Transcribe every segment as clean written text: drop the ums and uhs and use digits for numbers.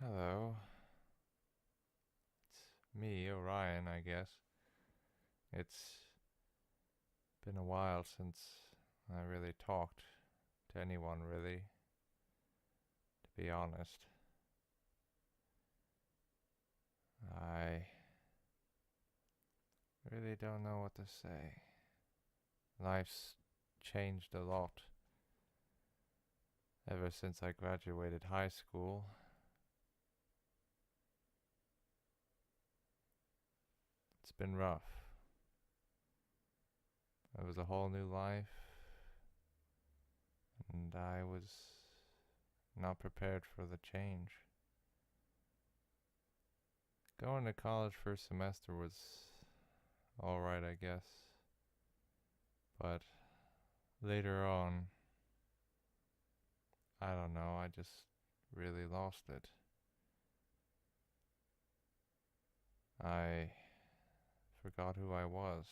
Hello, it's me, Orion, I guess. It's been a while since I really talked to anyone, really, to be honest. I really don't know what to say. Life's changed a lot ever since I graduated high school. It's been rough. It was a whole new life, and I was not prepared for the change. Going to college first semester was alright, I guess. But later on, I don't know, I just really lost it. I forgot who I was.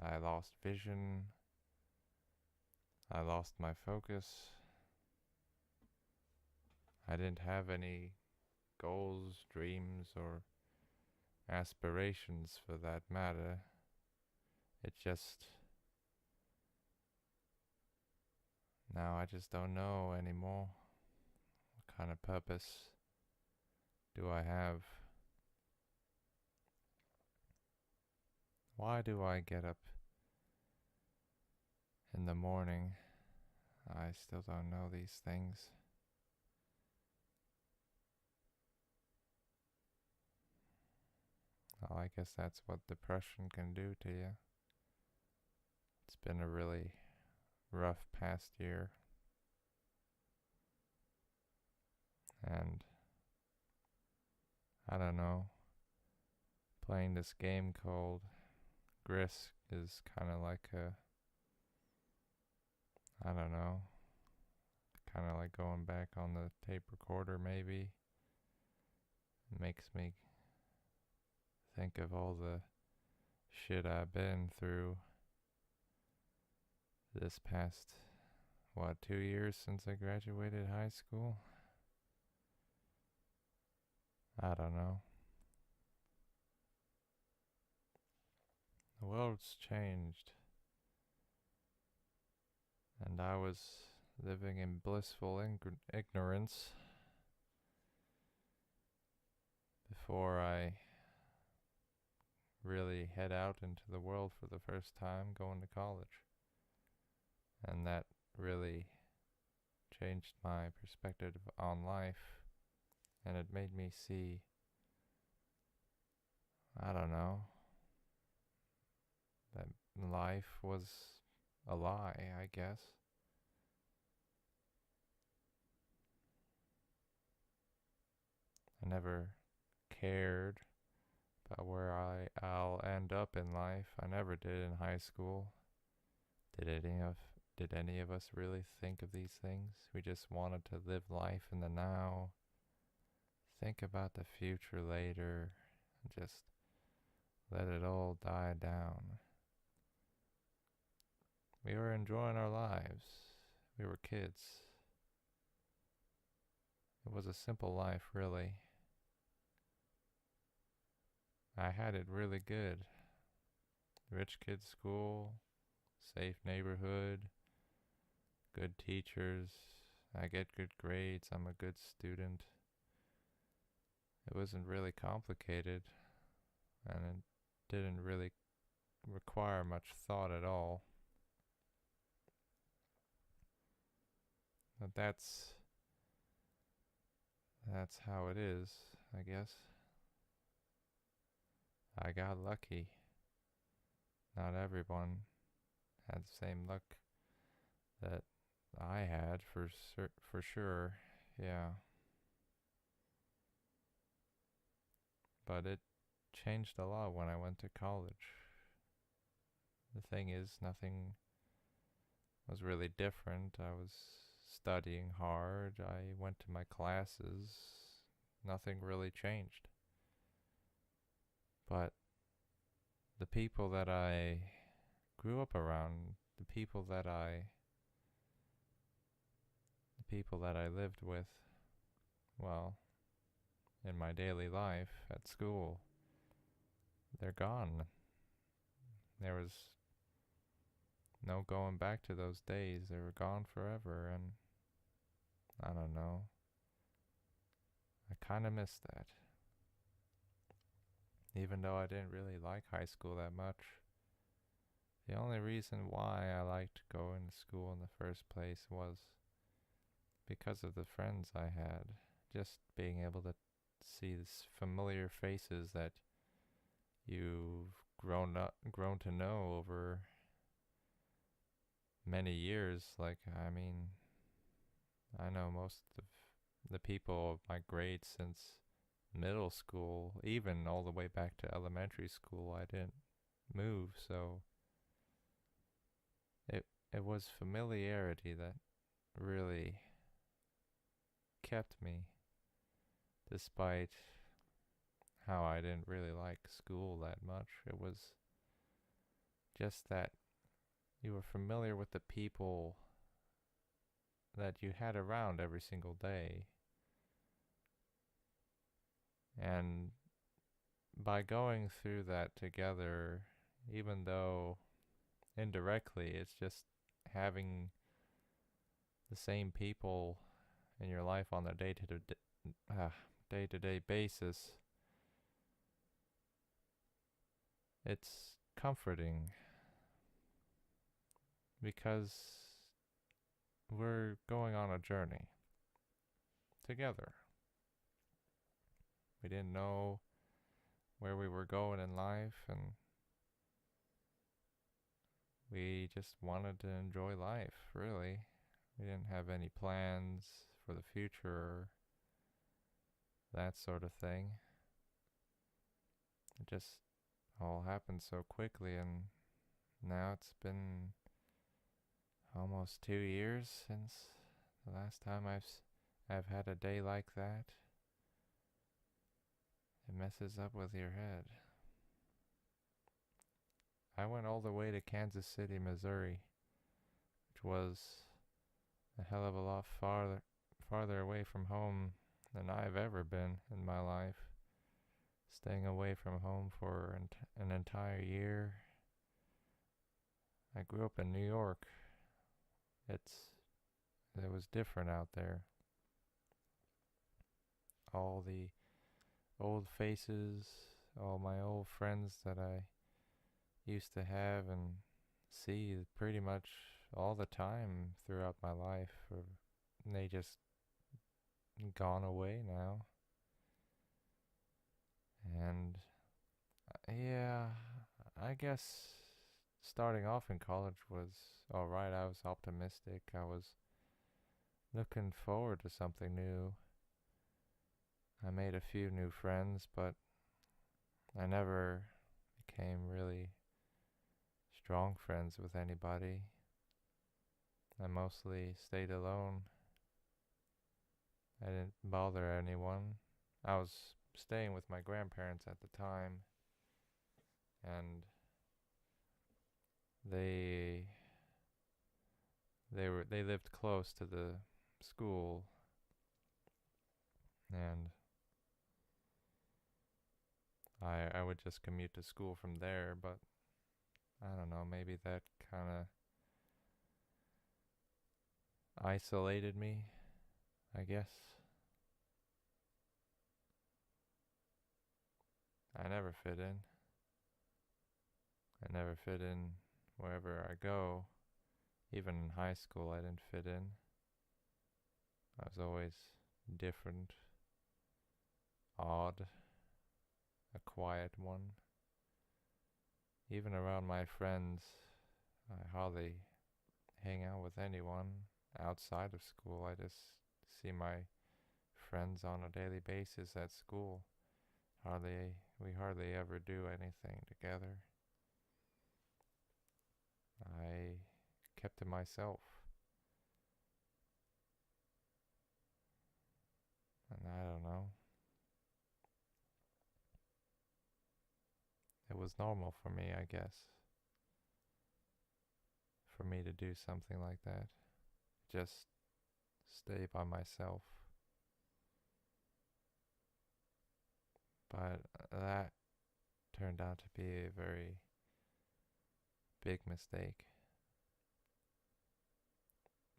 I lost vision. I lost my focus. I didn't have any goals, dreams, or aspirations for that matter. It just, now I just don't know anymore. What kind of purpose do I have? Why do I get up in the morning? I still don't know these things. Well, I guess that's what depression can do to you. It's been a really rough past year. And I don't know, playing this game called GRIS is kind of like I don't know, kind of like going back on the tape recorder maybe. It makes me think of all the shit I've been through this past, 2 years since I graduated high school? I don't know. The world's changed, and I was living in blissful ignorance before I really head out into the world for the first time going to college. And that really changed my perspective on life, and it made me see, I don't know, that life was a lie, I guess. I never cared about where I'll end up in life. I never did in high school. Did any of us really think of these things? We just wanted to live life in the now, think about the future later, and just let it all die down. We were enjoying our lives. We were kids. It was a simple life, really. I had it really good. Rich kid school, safe neighborhood, good teachers. I get good grades. I'm a good student. It wasn't really complicated, and it didn't really require much thought at all. But that's how it is, I guess. I got lucky. Not everyone had the same luck that I had, for sure. Yeah. But it changed a lot when I went to college. The thing is, nothing was really different. I was studying hard. I went to my classes. Nothing really changed. But the people that I grew up around, the people that I lived with, well, in my daily life at school, they're gone. There was no going back to those days. They were gone forever, and I don't know. I kind of miss that. Even though I didn't really like high school that much. The only reason why I liked going to school in the first place was because of the friends I had. Just being able to see these familiar faces that you've grown to know over many years. Like, I mean, I know most of the people of my grade since middle school, even all the way back to elementary school. I didn't move, so it was familiarity that really kept me, despite how I didn't really like school that much. It was just that you were familiar with the people that you had around every single day. And by going through that together, even though indirectly it's just having the same people in your life on a day-to-day basis, it's comforting because we're going on a journey together. We didn't know where we were going in life, and we just wanted to enjoy life, really. We didn't have any plans for the future or that sort of thing. It just all happened so quickly, and now it's been almost 2 years since the last time I've had a day like that. It messes up with your head. I went all the way to Kansas City, Missouri, which was a hell of a lot farther away from home than I've ever been in my life. Staying away from home for an entire year. I grew up in New York. It was different out there. All the old faces, all my old friends that I used to have and see pretty much all the time throughout my life, they just gone away now. And yeah, I guess starting off in college was alright. I was optimistic. I was looking forward to something new. I made a few new friends, but I never became really strong friends with anybody. I mostly stayed alone. I didn't bother anyone. I was staying with my grandparents at the time, and they lived close to the school, and I would just commute to school from there. But I don't know, maybe that kind of isolated me, I guess. I never fit in. I never fit in wherever I go. Even in high school, I didn't fit in. I was always different, odd, a quiet one. Even around my friends, I hardly hang out with anyone outside of school. I just see my friends on a daily basis at school. We hardly ever do anything together. I kept to myself. And I don't know. It was normal for me, I guess, for me to do something like that. Just stay by myself. But that turned out to be a very big mistake.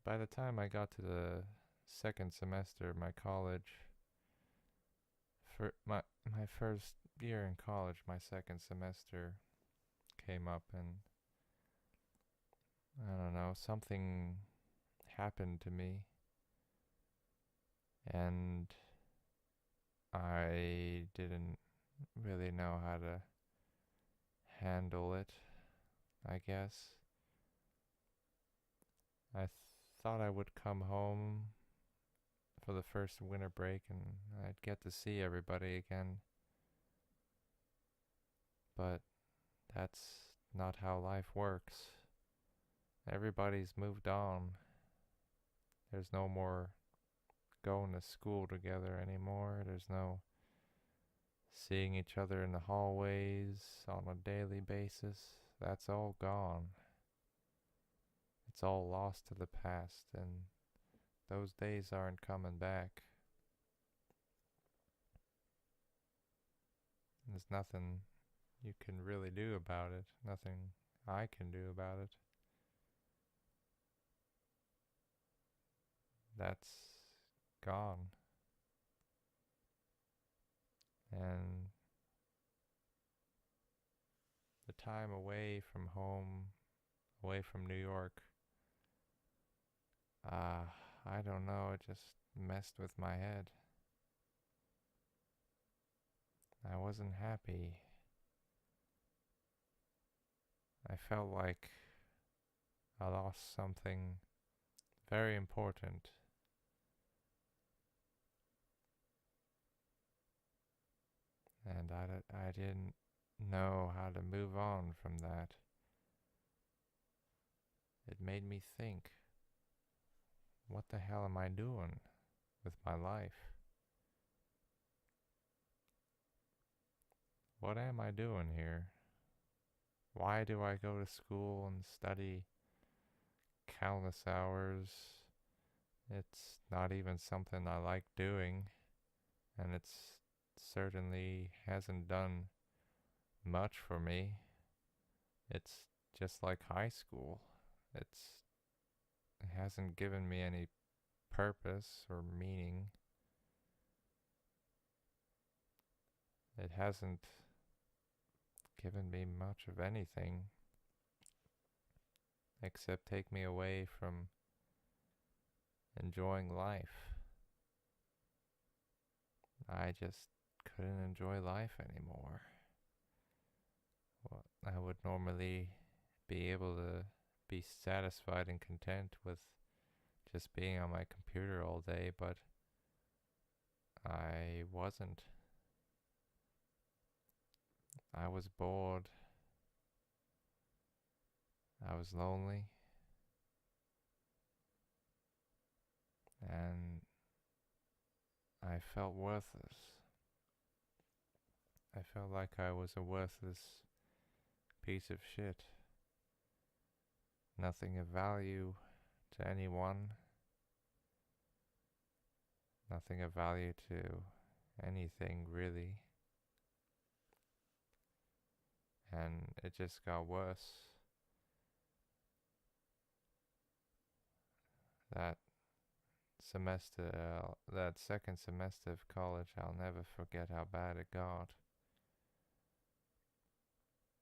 By the time I got to the second semester of my college, for my first year in college, my second semester came up, and I don't know, something happened to me, and I didn't really know how to handle it, I guess. I thought I would come home for the first winter break and I'd get to see everybody again. But that's not how life works. Everybody's moved on. There's no more going to school together anymore. There's no seeing each other in the hallways on a daily basis. That's all gone. It's all lost to the past, and those days aren't coming back. There's nothing you can really do about it. Nothing I can do about it. That's gone. And the time away from home, away from New York, I don't know, it just messed with my head. I wasn't happy. I felt like I lost something very important. And I didn't know how to move on from that. It made me think, what the hell am I doing with my life? What am I doing here? Why do I go to school and study countless hours? It's not even something I like doing, and it's certainly hasn't done much for me. It's just like high school. It hasn't given me any purpose or meaning. It hasn't given me much of anything except take me away from enjoying life. I just couldn't enjoy life anymore. Well, I would normally be able to be satisfied and content with just being on my computer all day, but I wasn't. I was bored. I was lonely. And I felt worthless. I felt like I was a worthless piece of shit. Nothing of value to anyone. Nothing of value to anything, really. And it just got worse. That that second semester of college, I'll never forget how bad it got.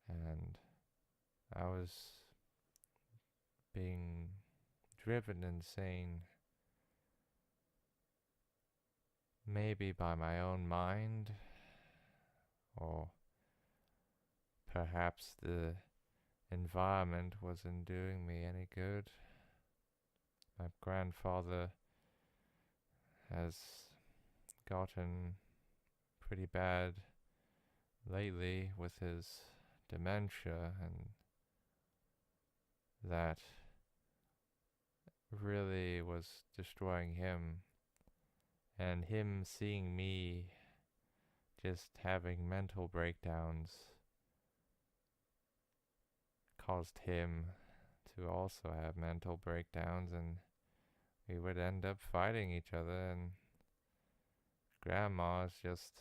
And I was being driven insane, maybe by my own mind, or perhaps the environment wasn't doing me any good. My grandfather has gotten pretty bad lately with his dementia, and that really was destroying him. And him seeing me just having mental breakdowns caused him to also have mental breakdowns, and we would end up fighting each other, and grandma's just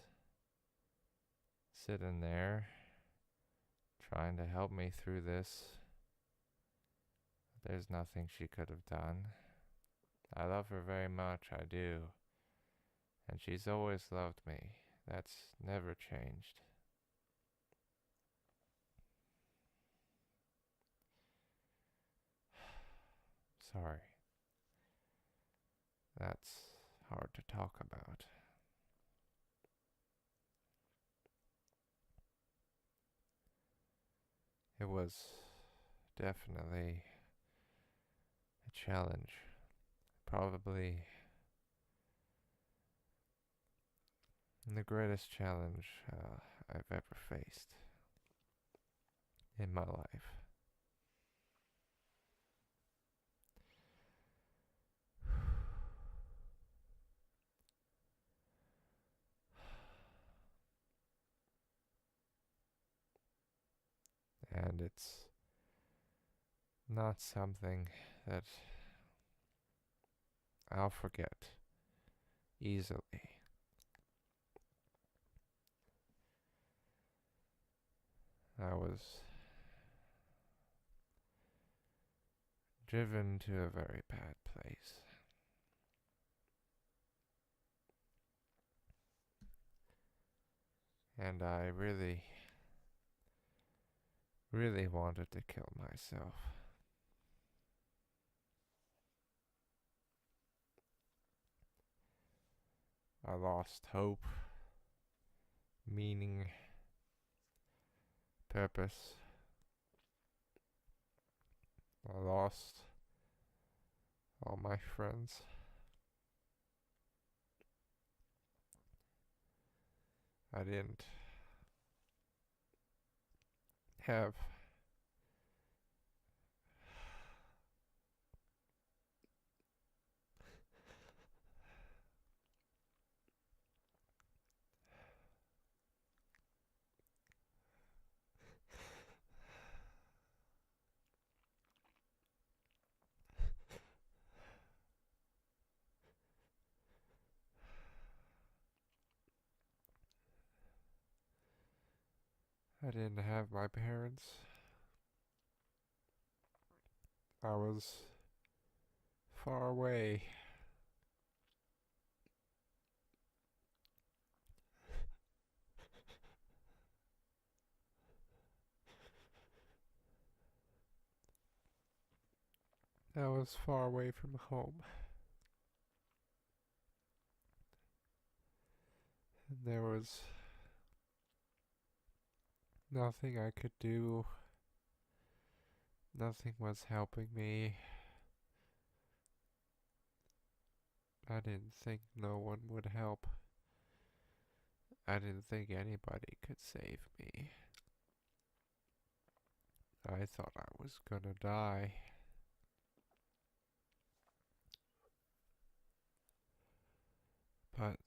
sitting there trying to help me through this. There's nothing she could have done. I love her very much, I do. And she's always loved me. That's never changed. Sorry. That's hard to talk about. It was definitely a challenge. Probably the greatest challenge I've ever faced in my life. And it's not something that I'll forget easily. I was driven to a very bad place. And I really, really wanted to kill myself. I lost hope, meaning, purpose. I lost all my friends. I didn't have I didn't have my parents. I was far away. I was far away from home. And there was nothing I could do. Nothing was helping me. I didn't think no one would help. I didn't think anybody could save me. I thought I was gonna die. But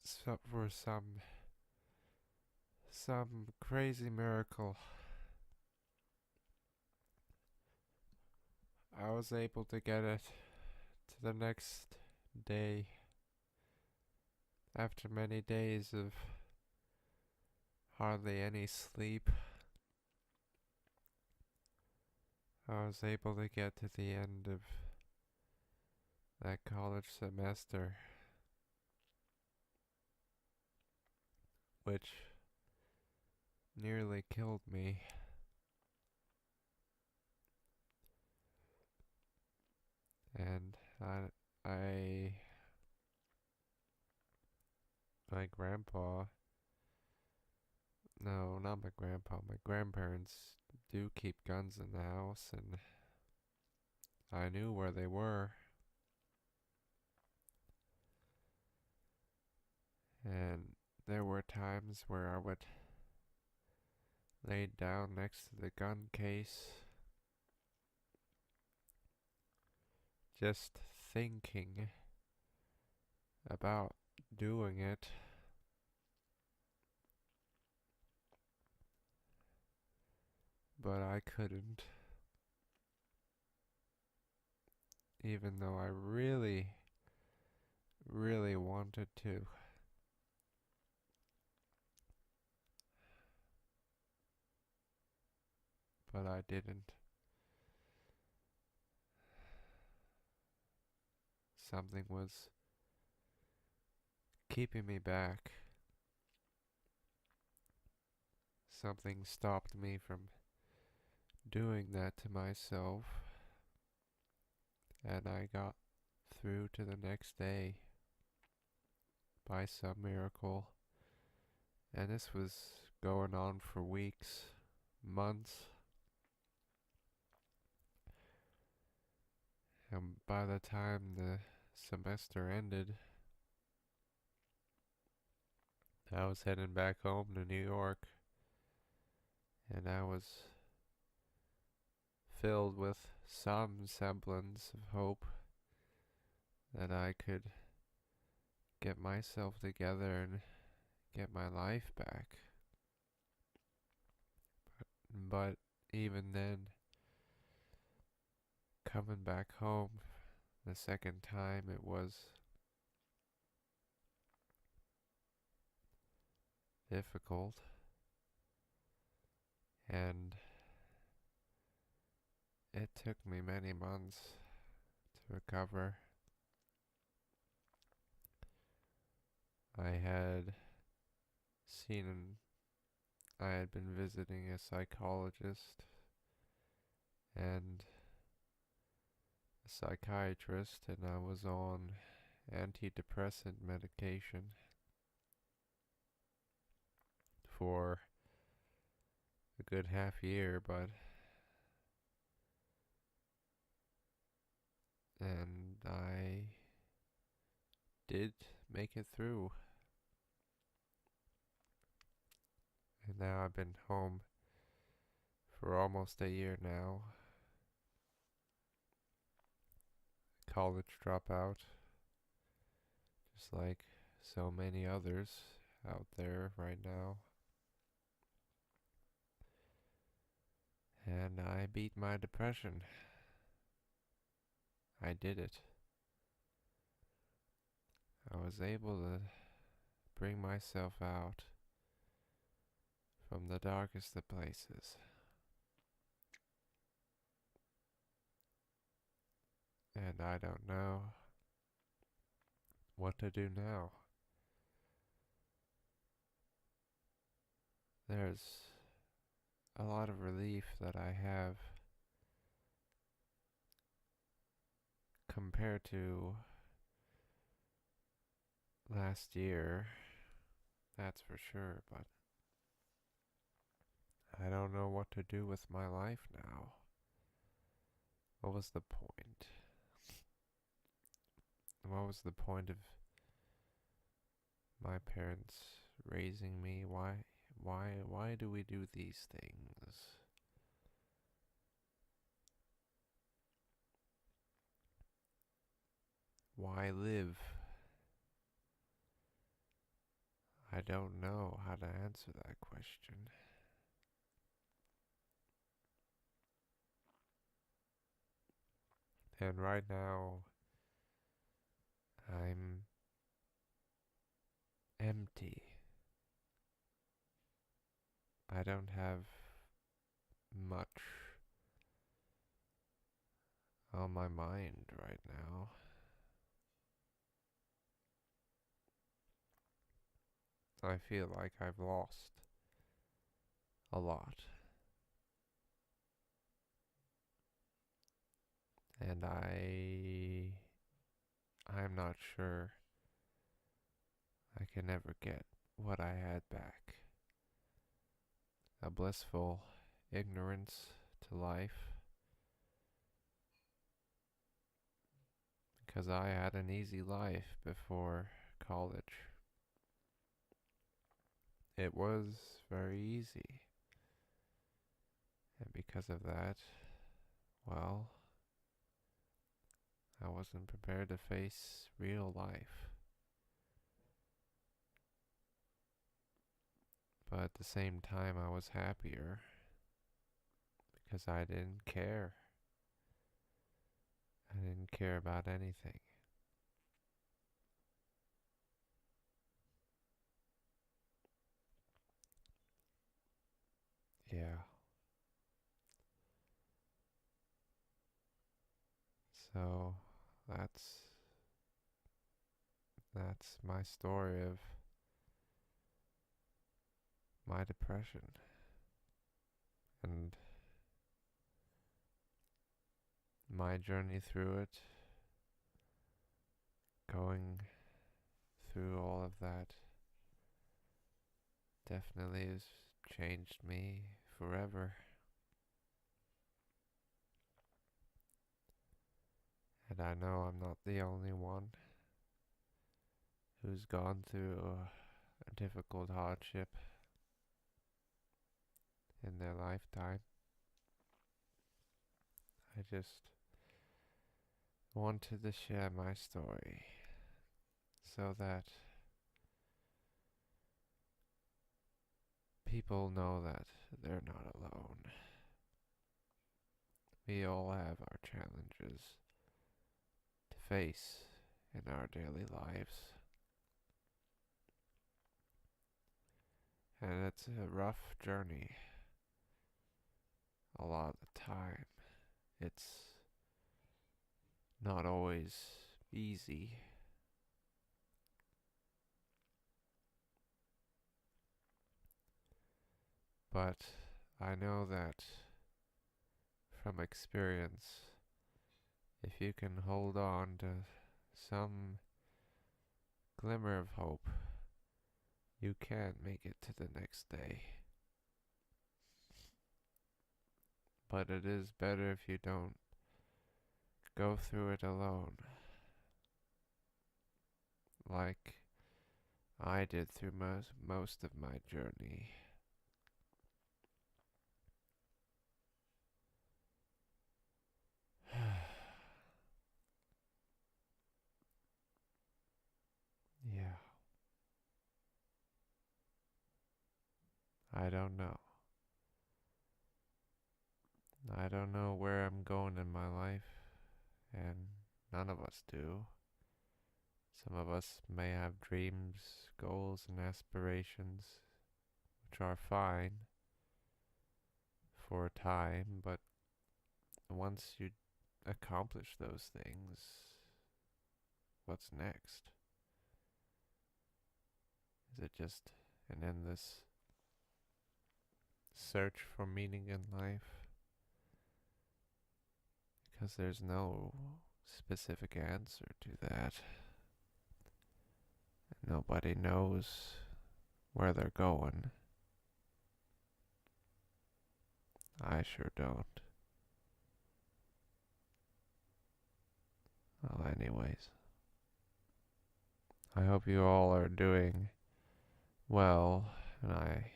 for some crazy miracle, I was able to get it to the next day. After many days of hardly any sleep, I was able to get to the end of that college semester, which nearly killed me. And my grandpa, no, not my grandpa, my grandparents do keep guns in the house, and I knew where they were. And there were times where I would lay down next to the gun case, just thinking about doing it. But I couldn't, even though I really, really wanted to. but I didn't. Something was keeping me back. Something stopped me from doing that to myself, and I got through to the next day by some miracle. And this was going on for weeks, months, and by the time the semester ended, I was heading back home to New York, and I was filled with some semblance of hope that I could get myself together and get my life back. But even then, coming back home the second time, it was difficult, and it took me many months to recover. I had I had been visiting a psychologist and a psychiatrist, and I was on antidepressant medication for a good half year, and I did make it through. And now I've been home for almost a year now. College dropout, just like so many others out there right now. And I beat my depression. I did it. I was able to bring myself out from the darkest of places. And I don't know what to do now. There's a lot of relief that I have compared to last year, that's for sure, but I don't know what to do with my life now. What was the point? What was the point of my parents raising me? Why do we do these things? Why live? I don't know how to answer that question. And right now, I'm empty. I don't have much on my mind right now. I feel like I've lost a lot. And I'm not sure I can ever get what I had back. A blissful ignorance to life. Because I had an easy life before college. It was very easy. And because of that, well, I wasn't prepared to face real life. But at the same time, I was happier because I didn't care. I didn't care about anything. Yeah. So that's my story of my depression and my journey through it, going through all of that definitely has changed me forever. And I know I'm not the only one who's gone through a difficult hardship in their lifetime. I just wanted to share my story so that people know that they're not alone. We all have our challenges to face in our daily lives. And it's a rough journey a lot of the time. It's not always easy. But I know that from experience, if you can hold on to some glimmer of hope, you can make it to the next day. But it is better if you don't go through it alone, like I did through most of my journey. Yeah, I don't know. I don't know where I'm going in my life, and none of us do. Some of us may have dreams, goals, and aspirations, which are fine for a time, but once you accomplish those things, what's next? Is it just an endless search for meaning in life? Because there's no specific answer to that. Nobody knows where they're going. I sure don't. Well, anyways, I hope you all are doing well, and I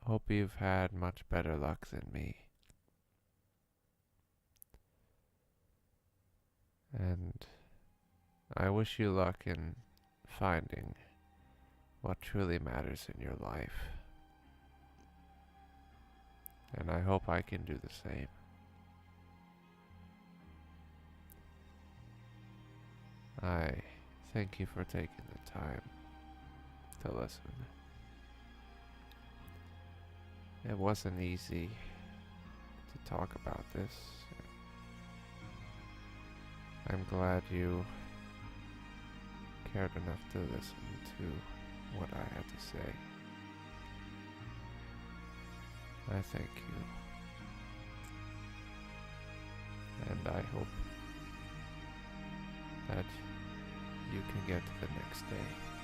hope you've had much better luck than me. And I wish you luck in finding what truly matters in your life. And I hope I can do the same. I thank you for taking the time to listen. It wasn't easy to talk about this. I'm glad you cared enough to listen to what I had to say. I thank you. And I hope that you can get to the next day.